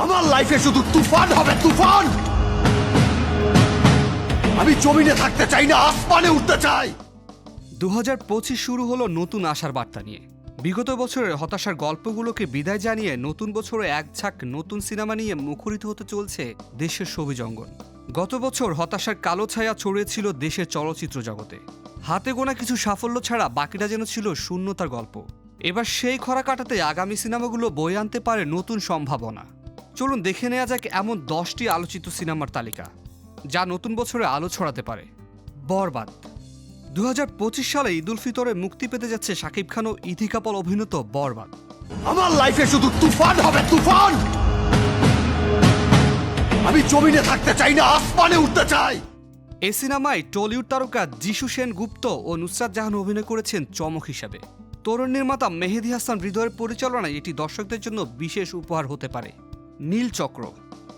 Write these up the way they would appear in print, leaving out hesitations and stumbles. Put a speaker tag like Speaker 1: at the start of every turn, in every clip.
Speaker 1: আমার লাইফে শুধু তুফান হবে, তুফান। আমি জমিনে থাকতে চাই না, আসমানে উঠতে চাই।
Speaker 2: 2025 শুরু হলো নতুন আশার বার্তা নিয়ে। বিগত বছরের হতাশার গল্পগুলোকে বিদায় জানিয়ে নতুন বছরে এক ঝাঁক নতুন সিনেমা নিয়ে মুখরিত হতে চলছে দেশের ছবি অঙ্গন। গত বছর হতাশার কালো ছায়া ছড়িয়েছিল দেশের চলচ্চিত্র জগতে। হাতে গোনা কিছু সাফল্য ছাড়া বাকিটা যেন ছিল শূন্যতার গল্প। এবার সেই খরা কাটাতে আগামী সিনেমাগুলো বয়ে আনতে পারে নতুন সম্ভাবনা। চলুন দেখে নেওয়া যাক এমন 10টি আলোচিত সিনেমার তালিকা, যা নতুন বছরে আলো ছড়াতে পারে। বরবাদ। 2025 সালে ঈদ উল ফিতরে মুক্তি পেতে যাচ্ছে শাকিব খান ও ইথিকা পল অভিনীত বরবাদ।
Speaker 1: আমার লাইফে শুধু তুফান হবে, তুফান। আমি জমিনে থাকতে চাই না, আসমানে উঠতে চাই।
Speaker 2: এ সিনেমায় টলিউড তারকা যিশু সেন গুপ্ত ও নুসরাত জাহান অভিনয় করেছেন চমক হিসাবে। তরুণ নির্মাতা মেহেদী হাসান হৃদয়ের পরিচালনায় এটি দর্শকদের জন্য বিশেষ উপহার হতে পারে। নীলচক্র।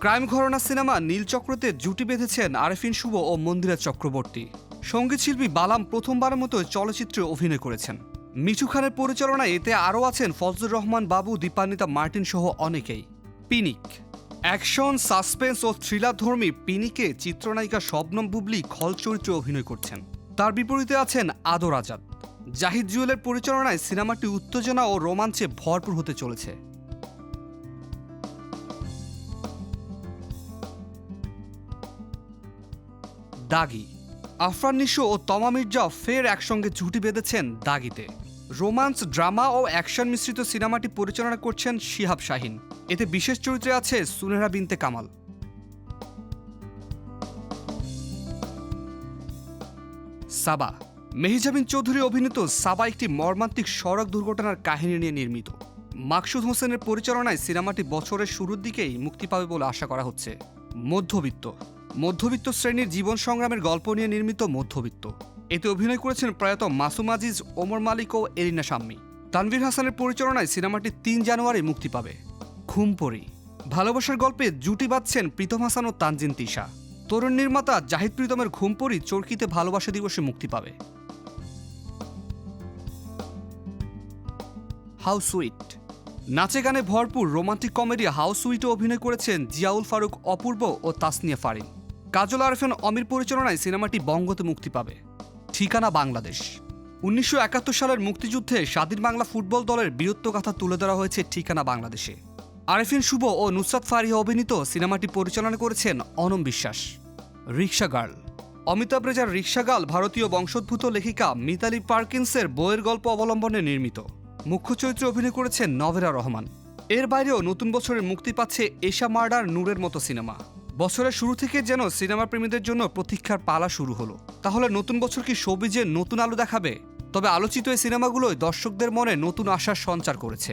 Speaker 2: ক্রাইম ঘরানা সিনেমা নীলচক্রতে জুটি বেঁধেছেন আরেফিন শুভ ও মন্দিরা চক্রবর্তী। সঙ্গীতশিল্পী বালাম প্রথমবারের মতো চলচ্চিত্রে অভিনয় করেছেন। মিঠু খানের পরিচালনায় এতে আরও আছেন ফজলুর রহমান বাবু, দীপান্বিতা মার্টিন সহ অনেকেই। পিনিক। অ্যাকশন, সাসপেন্স ও থ্রিলারধর্মী পিনিকে চিত্রনায়িকা শবনম বুবলি খল চরিত্রে অভিনয় করছেন। তার বিপরীতে আছেন আদর আজাদ। জাহিদ জুয়েলের পরিচালনায় সিনেমাটি উত্তেজনা ও রোমাঞ্চে ভরপুর হতে চলেছে। দাগি। আফরান নিশো ও তমা মির্জা ফের একসঙ্গে জুটি বেঁধেছেন দাগিতে। রোমান্স, ড্রামা ও অ্যাকশন মিশ্রিত সিনেমাটি পরিচালনা করছেন শিহাব শাহিন। এতে বিশেষ চরিত্রে আছে সুনেহরা বিনতে কামাল। সাবা। মেহজাবিন চৌধুরী অভিনীত সাবা একটি মর্মান্তিক সড়ক দুর্ঘটনার কাহিনী নিয়ে নির্মিত। মাকসুদ হোসেনের পরিচালনায় সিনেমাটি বছরের শুরুর দিকেই মুক্তি পাবে বলে আশা করা হচ্ছে। মধ্যবিত্ত শ্রেণীর জীবন সংগ্রামের গল্প নিয়ে নির্মিত মধ্যবিত্ত। এতে অভিনয় করেছেন প্রয়াত মাসুম আজিজ, ওমর মালিক ও এরিনা শাম্মী। তানভীর হাসানের পরিচালনায় সিনেমাটি 3 জানুয়ারি মুক্তি পাবে। ঘুমপড়ি। ভালোবাসার গল্পে জুটি বাঁধছেন প্রীতম হাসান ও তানজিন তিশা। তরুণ নির্মাতা জাহিদ প্রীতমের ঘুমপড়ি চরকিতে ভালোবাসা দিবসে মুক্তি পাবে। How sweet. নাচে গানে ভরপুর রোমান্টিক কমেডি হাউ সুইটে অভিনয় করেছেন জিয়াউল ফারুক অপূর্ব ও তাসনিয়া ফারিন। কাজল আরফিন অমির পরিচালনায় সিনেমাটি বঙ্গতে মুক্তি পাবে। ঠিকানা বাংলাদেশ। 1971 সালের মুক্তিযুদ্ধে স্বাধীন বাংলা ফুটবল দলের বীরত্বগাথা তুলে ধরা হয়েছে ঠিকানা বাংলাদেশে। আরেফিন শুভ ও নুসরাত ফারিহা অভিনীত সিনেমাটি পরিচালনা করেছেন অনম বিশ্বাস। রিক্সা গার্ল। অমিতাভ রেজার রিক্সা গার্ল ভারতীয় বংশোদ্ভূত লেখিকা মিতালি পার্কিন্সের বইয়ের গল্প অবলম্বনে নির্মিত। মুখ্য চরিত্রে অভিনয় করেছেন নভেরা রহমান। এর বাইরেও নতুন বছরে মুক্তি পাচ্ছে এশা মার্ডার, নূরের মতো সিনেমা। বছরের শুরু থেকে যেন সিনেমা প্রেমীদের জন্য প্রতীক্ষার পালা শুরু হলো। তাহলে নতুন বছর কি শোবিজে নতুন আলো দেখাবে? তবে আলোচিত এই সিনেমাগুলোই দর্শকদের মনে নতুন আশার সঞ্চার করেছে।